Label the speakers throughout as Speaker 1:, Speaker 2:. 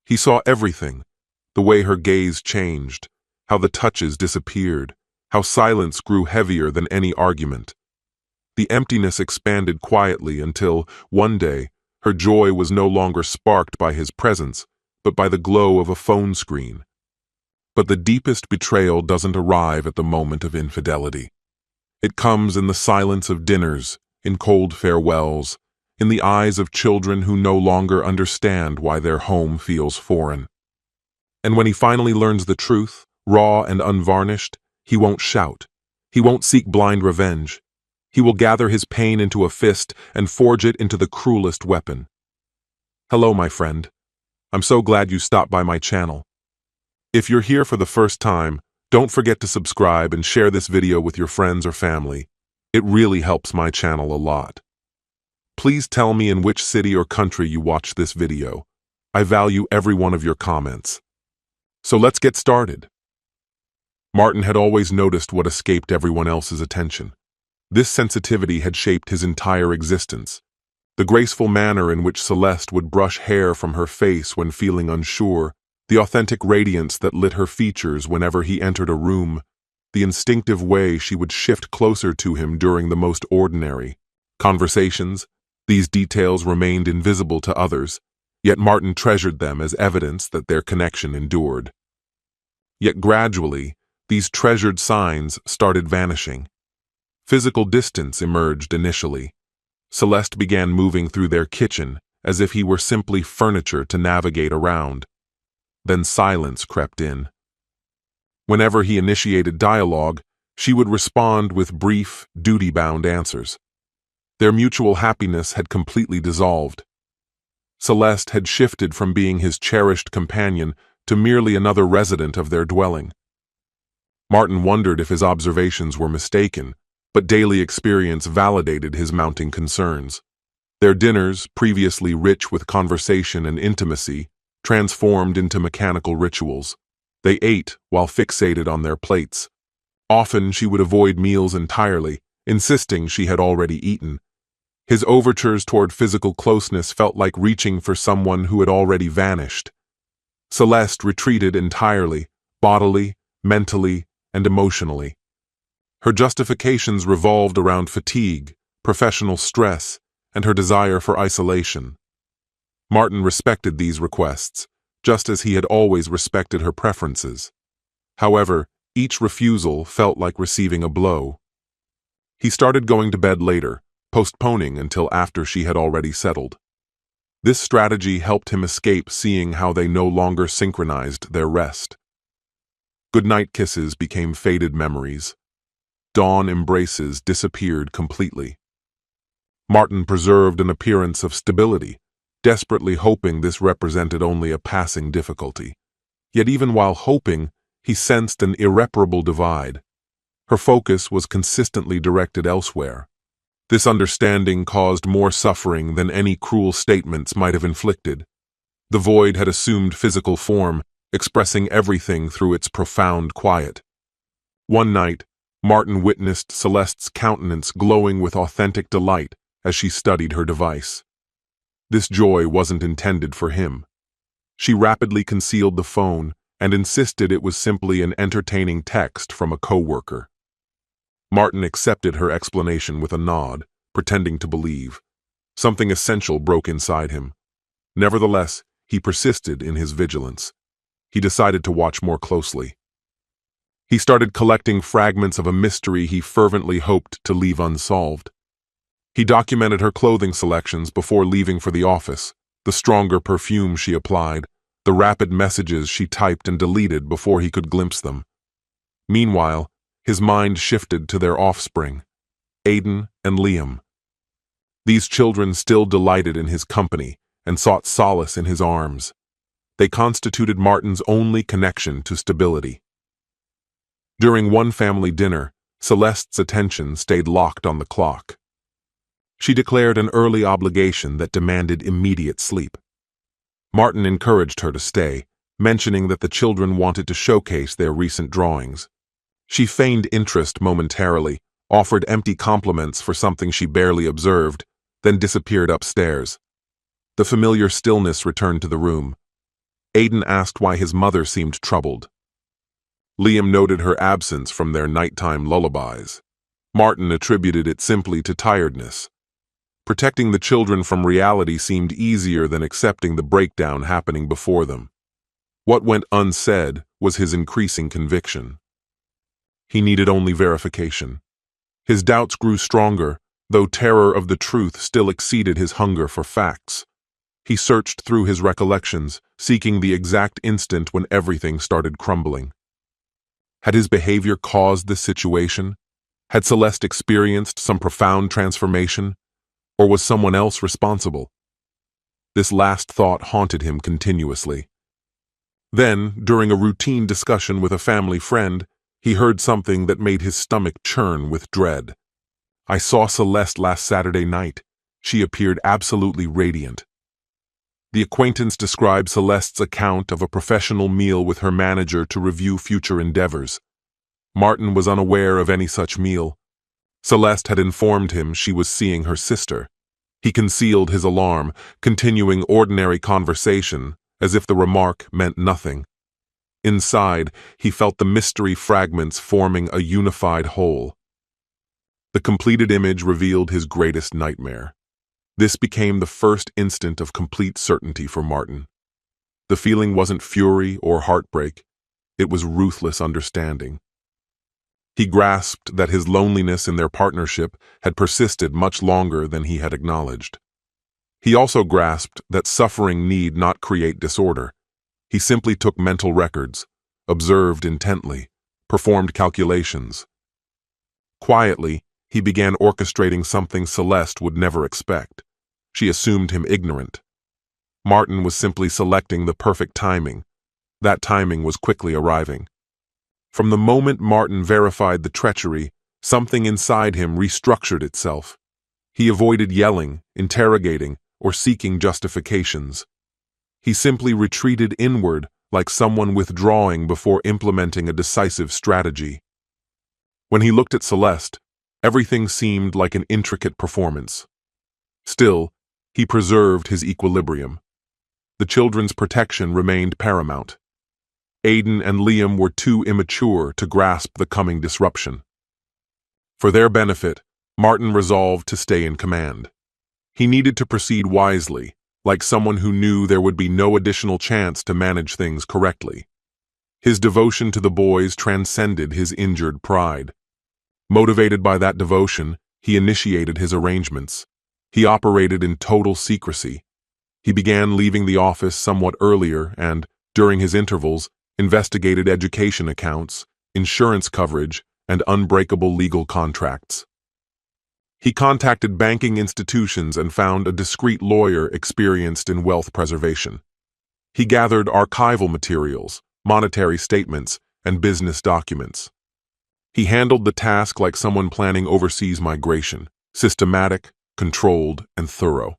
Speaker 1: He saw everything, the way her gaze changed, how the touches disappeared, how silence grew heavier than any argument. The emptiness expanded quietly until, one day, her joy was no longer sparked by his presence, but by the glow of a phone screen. But the deepest betrayal doesn't arrive at the moment of infidelity. It comes in the silence of dinners, in cold farewells, in the eyes of children who no longer understand why their home feels foreign. And when he finally learns the truth, raw and unvarnished, he won't shout. He won't seek blind revenge. He will gather his pain into a fist and forge it into the cruelest weapon. Hello, my friend. I'm so glad you stopped by my channel. If you're here for the first time, don't forget to subscribe and share this video with your friends or family. It really helps my channel a lot. Please tell me in which city or country you watch this video. I value every one of your comments. So let's get started. Martin had always noticed what escaped everyone else's attention. This sensitivity had shaped his entire existence. The graceful manner in which Celeste would brush hair from her face when feeling unsure, the authentic radiance that lit her features whenever he entered a room, the instinctive way she would shift closer to him during the most ordinary conversations. These details remained invisible to others, yet Martin treasured them as evidence that their connection endured. Yet gradually, these treasured signs started vanishing. Physical distance emerged initially. Celeste began moving through their kitchen as if he were simply furniture to navigate around. Then silence crept in. Whenever he initiated dialogue, she would respond with brief, duty-bound answers. Their mutual happiness had completely dissolved. Celeste had shifted from being his cherished companion to merely another resident of their dwelling. Martin wondered if his observations were mistaken, but daily experience validated his mounting concerns. Their dinners, previously rich with conversation and intimacy, transformed into mechanical rituals. They ate while fixated on their plates. Often she would avoid meals entirely, insisting she had already eaten. His overtures toward physical closeness felt like reaching for someone who had already vanished. Celeste retreated entirely, bodily, mentally, and emotionally. Her justifications revolved around fatigue, professional stress, and her desire for isolation. Martin respected these requests, just as he had always respected her preferences. However, each refusal felt like receiving a blow. He started going to bed later, postponing until after she had already settled. This strategy helped him escape seeing how they no longer synchronized their rest. Goodnight kisses became faded memories. Dawn embraces disappeared completely. Martin preserved an appearance of stability, desperately hoping this represented only a passing difficulty. Yet even while hoping, he sensed an irreparable divide. Her focus was consistently directed elsewhere. This understanding caused more suffering than any cruel statements might have inflicted. The void had assumed physical form, expressing everything through its profound quiet. One night, Martin witnessed Celeste's countenance glowing with authentic delight as she studied her device. This joy wasn't intended for him. She rapidly concealed the phone and insisted it was simply an entertaining text from a coworker. Martin accepted her explanation with a nod, pretending to believe. Something essential broke inside him. Nevertheless, he persisted in his vigilance. He decided to watch more closely. He started collecting fragments of a mystery he fervently hoped to leave unsolved. He documented her clothing selections before leaving for the office, the stronger perfume she applied, the rapid messages she typed and deleted before he could glimpse them. Meanwhile, his mind shifted to their offspring, Aiden and Liam. These children still delighted in his company and sought solace in his arms. They constituted Martin's only connection to stability. During one family dinner, Celeste's attention stayed locked on the clock. She declared an early obligation that demanded immediate sleep. Martin encouraged her to stay, mentioning that the children wanted to showcase their recent drawings. She feigned interest momentarily, offered empty compliments for something she barely observed, then disappeared upstairs. The familiar stillness returned to the room. Aiden asked why his mother seemed troubled. Liam noted her absence from their nighttime lullabies. Martin attributed it simply to tiredness. Protecting the children from reality seemed easier than accepting the breakdown happening before them. What went unsaid was his increasing conviction. He needed only verification. His doubts grew stronger, though terror of the truth still exceeded his hunger for facts. He searched through his recollections, seeking the exact instant when everything started crumbling. Had his behavior caused this situation? Had Celeste experienced some profound transformation? Or was someone else responsible? This last thought haunted him continuously. Then, during a routine discussion with a family friend, he heard something that made his stomach churn with dread. "I saw Celeste last Saturday night. She appeared absolutely radiant." The acquaintance described Celeste's account of a professional meal with her manager to review future endeavors. Martin was unaware of any such meal. Celeste had informed him she was seeing her sister. He concealed his alarm, continuing ordinary conversation, as if the remark meant nothing. Inside, he felt the mystery fragments forming a unified whole. The completed image revealed his greatest nightmare. This became the first instant of complete certainty for Martin. The feeling wasn't fury or heartbreak. It was ruthless understanding. He grasped that his loneliness in their partnership had persisted much longer than he had acknowledged. He also grasped that suffering need not create disorder. He simply took mental records, observed intently, performed calculations. Quietly, he began orchestrating something Celeste would never expect. She assumed him ignorant. Martin was simply selecting the perfect timing. That timing was quickly arriving. From the moment Martin verified the treachery, something inside him restructured itself. He avoided yelling, interrogating, or seeking justifications. He simply retreated inward like someone withdrawing before implementing a decisive strategy. When he looked at Celeste, everything seemed like an intricate performance. Still, he preserved his equilibrium. The children's protection remained paramount. Aiden and Liam were too immature to grasp the coming disruption. For their benefit, Martin resolved to stay in command. He needed to proceed wisely, like someone who knew there would be no additional chance to manage things correctly. His devotion to the boys transcended his injured pride. Motivated by that devotion, he initiated his arrangements. He operated in total secrecy. He began leaving the office somewhat earlier and, during his intervals, investigated education accounts, insurance coverage, and unbreakable legal contracts. He contacted banking institutions and found a discreet lawyer experienced in wealth preservation. He gathered archival materials, monetary statements, and business documents. He handled the task like someone planning overseas migration, systematic, controlled, and thorough.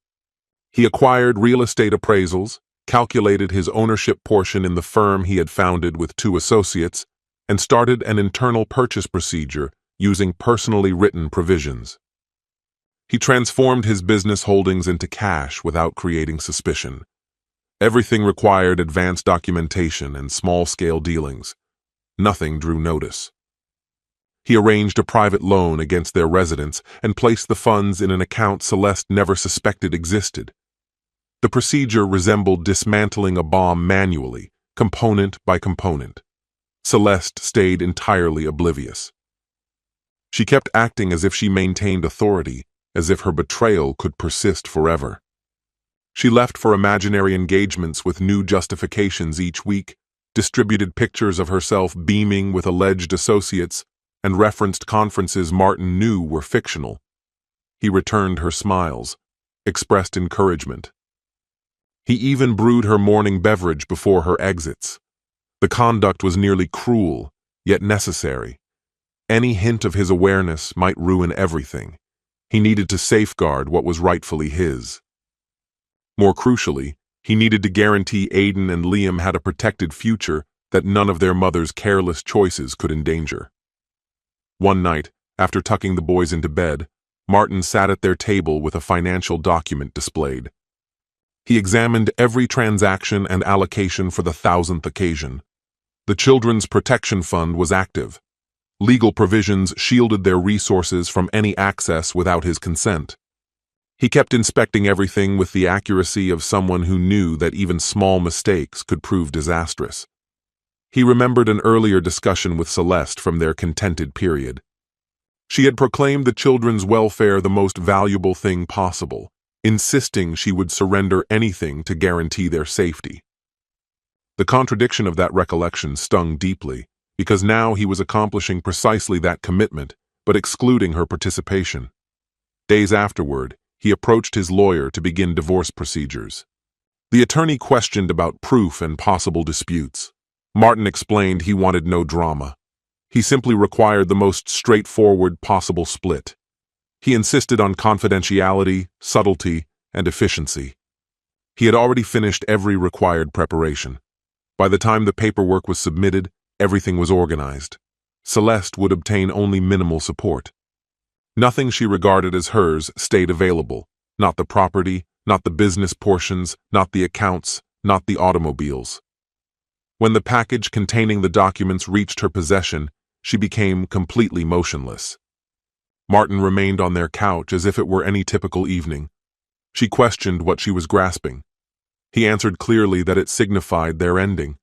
Speaker 1: He acquired real estate appraisals, calculated his ownership portion in the firm he had founded with 2 associates, and started an internal purchase procedure using personally written provisions. He transformed his business holdings into cash without creating suspicion. Everything required advanced documentation and small-scale dealings. Nothing drew notice. He arranged a private loan against their residence and placed the funds in an account Celeste never suspected existed. The procedure resembled dismantling a bomb manually, component by component. Celeste stayed entirely oblivious. She kept acting as if she maintained authority, as if her betrayal could persist forever. She left for imaginary engagements with new justifications each week, distributed pictures of herself beaming with alleged associates, and referenced conferences Martin knew were fictional. He returned her smiles, expressed encouragement. He even brewed her morning beverage before her exits. The conduct was nearly cruel, yet necessary. Any hint of his awareness might ruin everything. He needed to safeguard what was rightfully his. More crucially, he needed to guarantee Aiden and Liam had a protected future that none of their mother's careless choices could endanger. One night, after tucking the boys into bed, Martin sat at their table with a financial document displayed. He examined every transaction and allocation for the 1,000th occasion. The Children's Protection Fund was active. Legal provisions shielded their resources from any access without his consent. He kept inspecting everything with the accuracy of someone who knew that even small mistakes could prove disastrous. He remembered an earlier discussion with Celeste from their contented period. She had proclaimed the children's welfare the most valuable thing possible, insisting she would surrender anything to guarantee their safety. The contradiction of that recollection stung deeply, because now he was accomplishing precisely that commitment, but excluding her participation. Days afterward, he approached his lawyer to begin divorce procedures. The attorney questioned about proof and possible disputes. Martin explained he wanted no drama. He simply required the most straightforward possible split. He insisted on confidentiality, subtlety, and efficiency. He had already finished every required preparation. By the time the paperwork was submitted, everything was organized. Celeste would obtain only minimal support. Nothing she regarded as hers stayed available. Not the property, not the business portions, not the accounts, not the automobiles. When the package containing the documents reached her possession, she became completely motionless. Martin remained on their couch as if it were any typical evening. She questioned what she was grasping. He answered clearly that it signified their ending.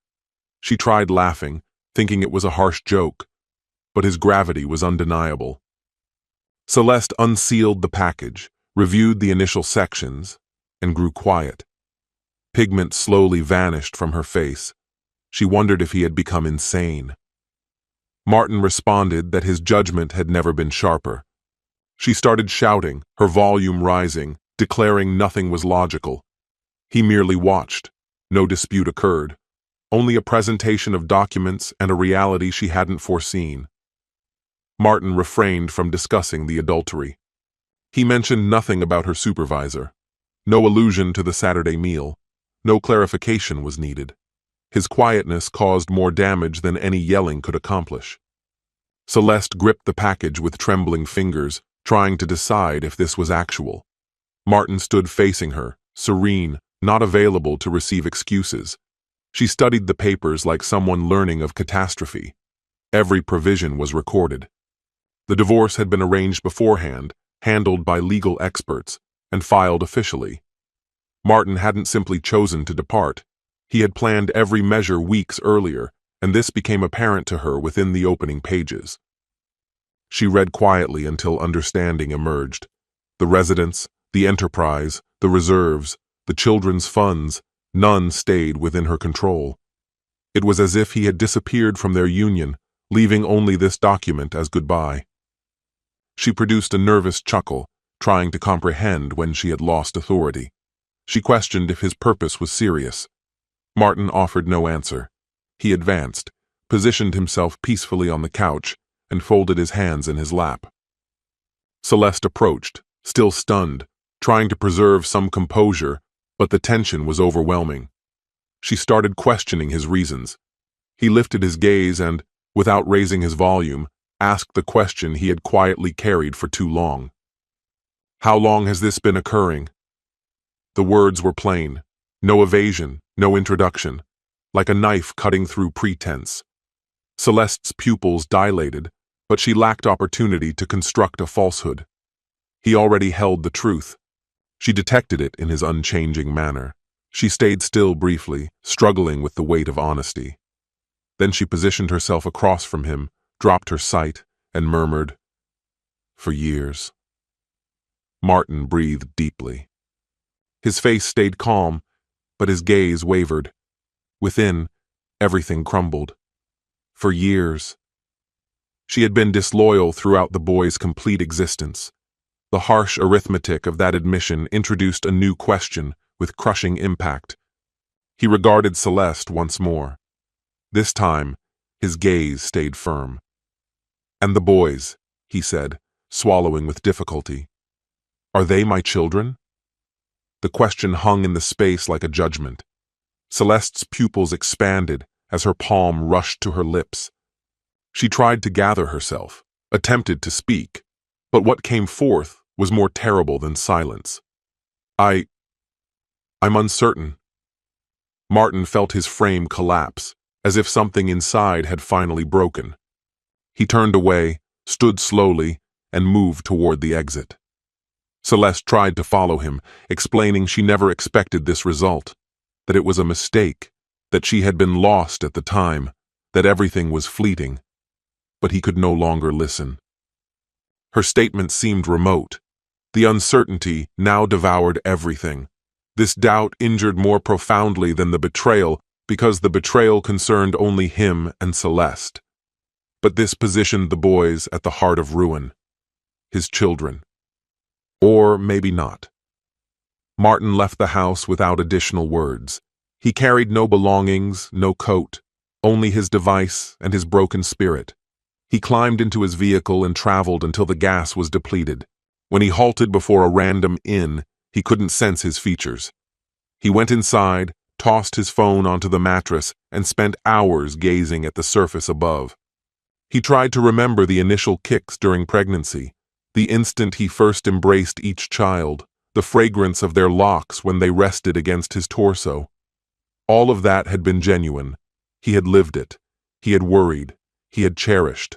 Speaker 1: She tried laughing, thinking it was a harsh joke, but his gravity was undeniable. Celeste unsealed the package, reviewed the initial sections, and grew quiet. Pigment slowly vanished from her face. She wondered if he had become insane. Martin responded that his judgment had never been sharper. She started shouting, her volume rising, declaring nothing was logical. He merely watched. No dispute occurred. Only a presentation of documents and a reality she hadn't foreseen. Martin refrained from discussing the adultery. He mentioned nothing about her supervisor. No allusion to the Saturday meal. No clarification was needed. His quietness caused more damage than any yelling could accomplish. Celeste gripped the package with trembling fingers, trying to decide if this was actual. Martin stood facing her, serene, not available to receive excuses. She studied the papers like someone learning of catastrophe. Every provision was recorded. The divorce had been arranged beforehand, handled by legal experts, and filed officially. Martin hadn't simply chosen to depart. He had planned every measure weeks earlier, and this became apparent to her within the opening pages. She read quietly until understanding emerged. The residence, the enterprise, the reserves, the children's funds, none stayed within her control. It was as if he had disappeared from their union, leaving only this document as goodbye. She produced a nervous chuckle, trying to comprehend when she had lost authority. She questioned if his purpose was serious. Martin offered no answer. He advanced, positioned himself peacefully on the couch, and folded his hands in his lap. Celeste approached, still stunned, trying to preserve some composure, but the tension was overwhelming. She started questioning his reasons. He lifted his gaze and, without raising his volume, asked the question he had quietly carried for too long. "How long has this been occurring?" The words were plain. No evasion, no introduction, like a knife cutting through pretense. Celeste's pupils dilated, but she lacked opportunity to construct a falsehood. He already held the truth. She detected it in his unchanging manner. She stayed still briefly, struggling with the weight of honesty. Then she positioned herself across from him, dropped her sight, and murmured, "For years." Martin breathed deeply. His face stayed calm, but his gaze wavered. Within, everything crumbled. For years. She had been disloyal throughout the boy's complete existence. The harsh arithmetic of that admission introduced a new question with crushing impact. He regarded Celeste once more. This time, his gaze stayed firm. "And the boys," he said, swallowing with difficulty. "Are they my children?" The question hung in the space like a judgment. Celeste's pupils expanded as her palm rushed to her lips. She tried to gather herself, attempted to speak, but what came forth was more terrible than silence. I'm uncertain. Martin felt his frame collapse, as if something inside had finally broken. He turned away, stood slowly, and moved toward the exit. Celeste tried to follow him, explaining she never expected this result, that it was a mistake, that she had been lost at the time, that everything was fleeting. But he could no longer listen. Her statement seemed remote. The uncertainty now devoured everything. This doubt injured more profoundly than the betrayal, because the betrayal concerned only him and Celeste. But this positioned the boys at the heart of ruin. His children. Or maybe not. Martin left the house without additional words. He carried no belongings, no coat, only his device and his broken spirit. He climbed into his vehicle and traveled until the gas was depleted. When he halted before a random inn, he couldn't sense his features. He went inside, tossed his phone onto the mattress, and spent hours gazing at the surface above. He tried to remember the initial kicks during pregnancy, the instant he first embraced each child, the fragrance of their locks when they rested against his torso. All of that had been genuine. He had lived it. He had worried. He had cherished.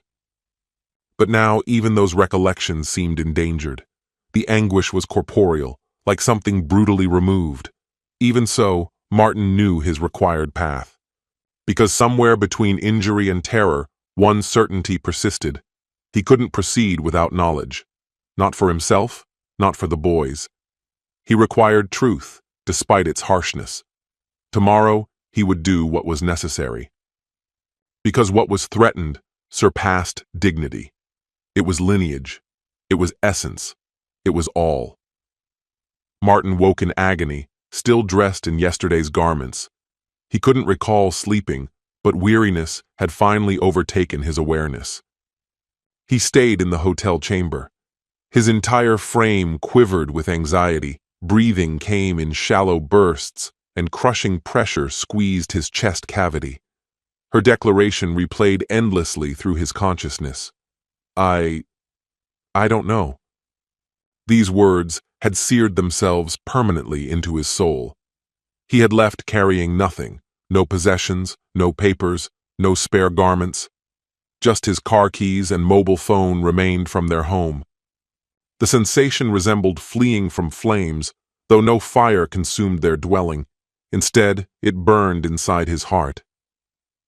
Speaker 1: But now even those recollections seemed endangered. The anguish was corporeal, like something brutally removed. Even so, Martin knew his required path. Because somewhere between injury and terror, one certainty persisted. He couldn't proceed without knowledge. Not for himself, not for the boys. He required truth, despite its harshness. Tomorrow, he would do what was necessary. Because what was threatened surpassed dignity. It was lineage. It was essence. It was all. Martin woke in agony, still dressed in yesterday's garments. He couldn't recall sleeping, but weariness had finally overtaken his awareness. He stayed in the hotel chamber. His entire frame quivered with anxiety. Breathing came in shallow bursts, and crushing pressure squeezed his chest cavity. Her declaration replayed endlessly through his consciousness. I don't know. These words had seared themselves permanently into his soul. He had left carrying nothing, no possessions, no papers, no spare garments. Just his car keys and mobile phone remained from their home. The sensation resembled fleeing from flames, though no fire consumed their dwelling. Instead, it burned inside his heart.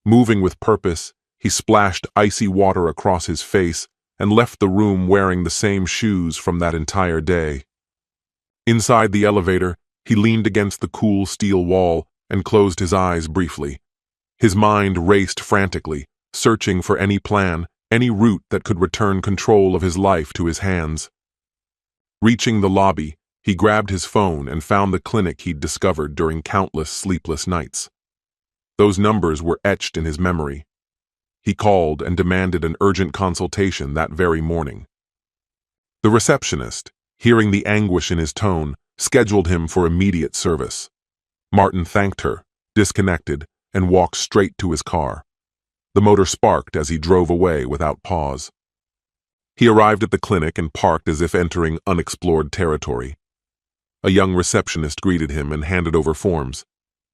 Speaker 1: Moving with purpose, he splashed icy water across his face and left the room wearing the same shoes from that entire day. Inside the elevator, he leaned against the cool steel wall and closed his eyes briefly. His mind raced frantically, searching for any plan, any route that could return control of his life to his hands. Reaching the lobby, he grabbed his phone and found the clinic he'd discovered during countless sleepless nights. Those numbers were etched in his memory. He called and demanded an urgent consultation that very morning. The receptionist, hearing the anguish in his tone, scheduled him for immediate service. Martin thanked her, disconnected, and walked straight to his car. The motor sparked as he drove away without pause. He arrived at the clinic and parked as if entering unexplored territory. A young receptionist greeted him and handed over forms.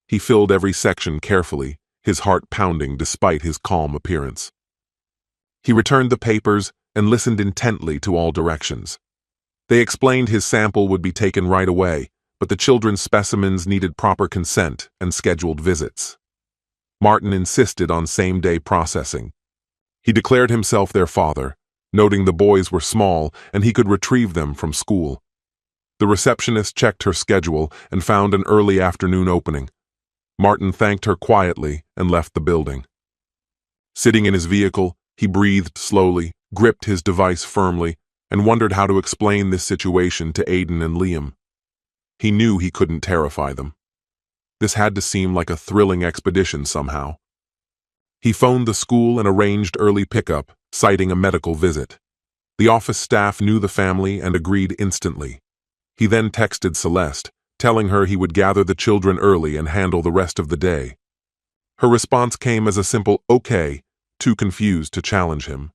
Speaker 1: He filled every section carefully, his heart pounding despite his calm appearance. He returned the papers and listened intently to all directions. They explained his sample would be taken right away, but the children's specimens needed proper consent and scheduled visits. Martin insisted on same-day processing. He declared himself their father, noting the boys were small and he could retrieve them from school. The receptionist checked her schedule and found an early afternoon opening. Martin thanked her quietly and left the building. Sitting in his vehicle, he breathed slowly, gripped his device firmly, and wondered how to explain this situation to Aiden and Liam. He knew he couldn't terrify them. This had to seem like a thrilling expedition somehow. He phoned the school and arranged early pickup, citing a medical visit. The office staff knew the family and agreed instantly. He then texted Celeste, telling her he would gather the children early and handle the rest of the day. Her response came as a simple "okay," too confused to challenge him.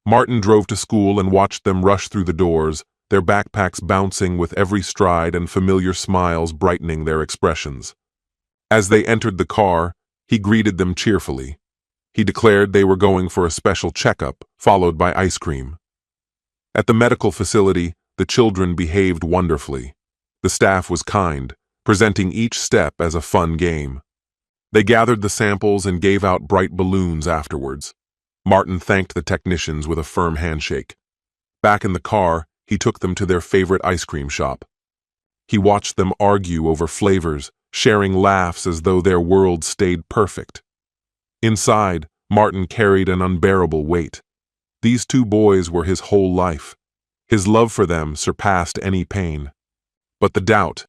Speaker 1: Martin drove to school and watched them rush through the doors, their backpacks bouncing with every stride and familiar smiles brightening their expressions. As they entered the car, he greeted them cheerfully. He declared they were going for a special checkup, followed by ice cream. At the medical facility, the children behaved wonderfully. The staff was kind, presenting each step as a fun game. They gathered the samples and gave out bright balloons afterwards. Martin thanked the technicians with a firm handshake. Back in the car, he took them to their favorite ice cream shop. He watched them argue over flavors, sharing laughs as though their world stayed perfect. Inside, Martin carried an unbearable weight. These two boys were his whole life. His love for them surpassed any pain. But the doubt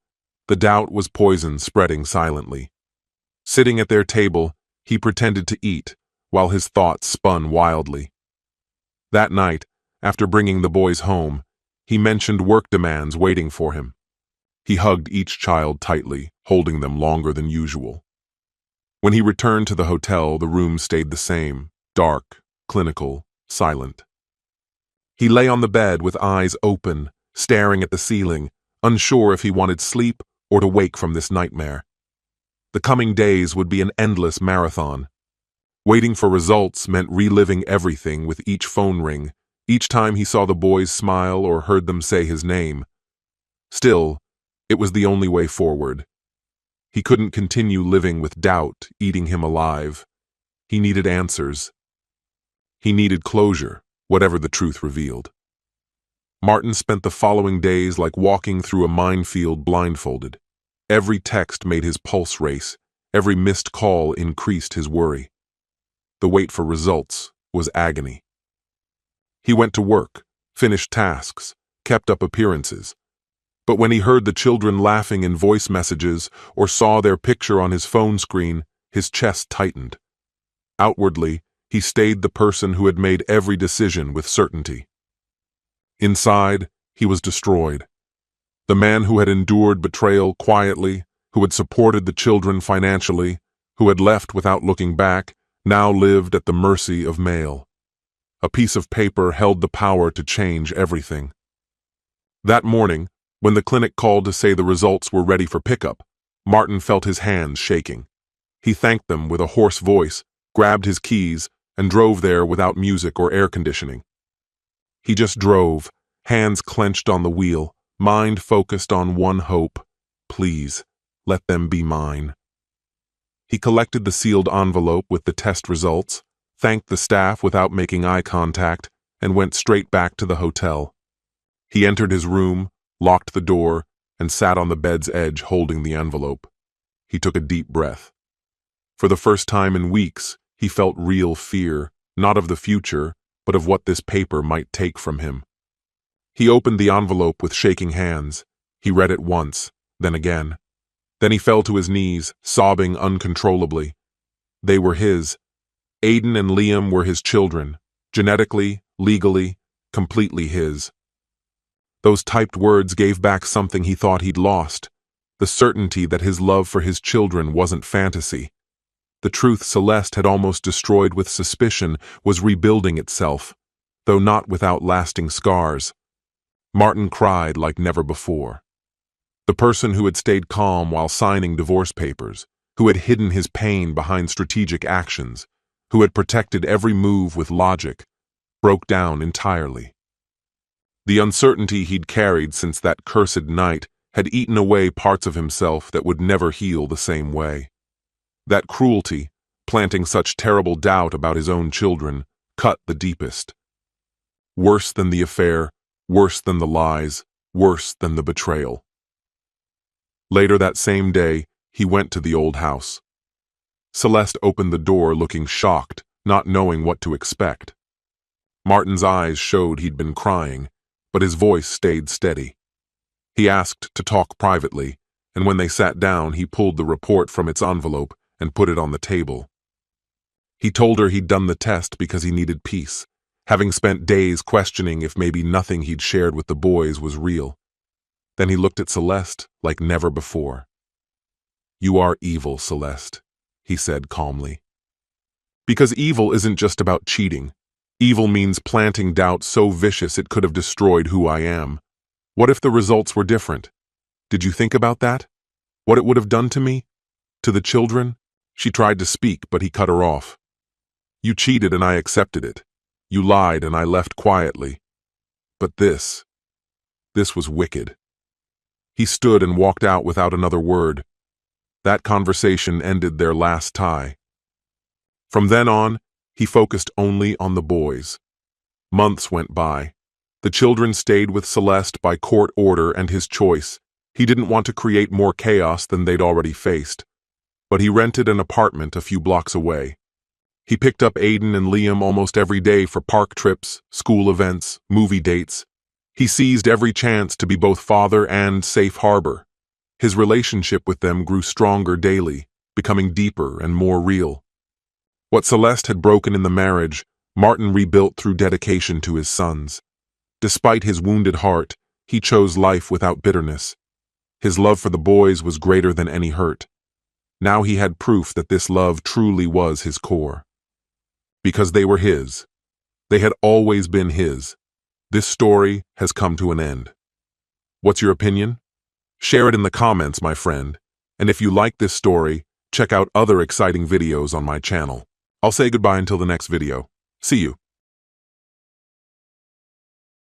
Speaker 1: was poison spreading silently. Sitting at their table, he pretended to eat, while his thoughts spun wildly. That night, after bringing the boys home, he mentioned work demands waiting for him. He hugged each child tightly, holding them longer than usual. When he returned to the hotel, the room stayed the same, dark, clinical, silent. He lay on the bed with eyes open, staring at the ceiling, unsure if he wanted sleep or to wake from this nightmare. The coming days would be an endless marathon. Waiting for results meant reliving everything with each phone ring, each time he saw the boys smile or heard them say his name. Still, it was the only way forward. He couldn't continue living with doubt eating him alive. He needed answers. He needed closure, whatever the truth revealed. Martin spent the following days like walking through a minefield blindfolded. Every text made his pulse race. Every missed call increased his worry. The wait for results was agony. He went to work, finished tasks, kept up appearances. But when he heard the children laughing in voice messages or saw their picture on his phone screen, his chest tightened. Outwardly, he stayed the person who had made every decision with certainty. Inside, he was destroyed. The man who had endured betrayal quietly, who had supported the children financially, who had left without looking back, now lived at the mercy of mail. A piece of paper held the power to change everything. That morning, when the clinic called to say the results were ready for pickup, Martin felt his hands shaking. He thanked them with a hoarse voice, grabbed his keys, and drove there without music or air conditioning. He just drove, hands clenched on the wheel, mind focused on one hope: please, let them be mine. He collected the sealed envelope with the test results, thanked the staff without making eye contact, and went straight back to the hotel. He entered his room, locked the door, and sat on the bed's edge holding the envelope. He took a deep breath. For the first time in weeks, he felt real fear, not of the future, but of what this paper might take from him. He opened the envelope with shaking hands. He read it once, then again. Then he fell to his knees, sobbing uncontrollably. They were his. Aiden and Liam were his children, genetically, legally, completely his. Those typed words gave back something he thought he'd lost, the certainty that his love for his children wasn't fantasy. The truth Celeste had almost destroyed with suspicion was rebuilding itself, though not without lasting scars. Martin cried like never before. The person who had stayed calm while signing divorce papers, who had hidden his pain behind strategic actions, who had protected every move with logic, broke down entirely. The uncertainty he'd carried since that cursed night had eaten away parts of himself that would never heal the same way. That cruelty, planting such terrible doubt about his own children, cut the deepest. Worse than the affair, worse than the lies, worse than the betrayal. Later that same day, he went to the old house. Celeste opened the door looking shocked, not knowing what to expect. Martin's eyes showed he'd been crying, but his voice stayed steady. He asked to talk privately, and when they sat down, he pulled the report from its envelope and put it on the table. He told her he'd done the test because he needed peace, having spent days questioning if maybe nothing he'd shared with the boys was real. Then he looked at Celeste like never before. "You are evil, Celeste," he said calmly. "Because evil isn't just about cheating. Evil means planting doubt so vicious it could have destroyed who I am. What if the results were different? Did you think about that? What it would have done to me? To the children? She tried to speak, but he cut her off. You cheated and I accepted it. You lied and I left quietly. But this was wicked. He stood and walked out without another word. That conversation ended their last tie. From then on, he focused only on the boys. Months went by. The children stayed with Celeste by court order and his choice. He didn't want to create more chaos than they'd already faced. But he rented an apartment a few blocks away. He picked up Aiden and Liam almost every day for park trips, school events, movie dates. He seized every chance to be both father and safe harbor. His relationship with them grew stronger daily, becoming deeper and more real. What Celeste had broken in the marriage, Martin rebuilt through dedication to his sons. Despite his wounded heart, he chose life without bitterness. His love for the boys was greater than any hurt. Now he had proof that this love truly was his core. Because they were his. They had always been his. This story has come to an end. What's your opinion? Share it in the comments, my friend. And if you like this story, check out other exciting videos on my channel. I'll say goodbye until the next video. See you.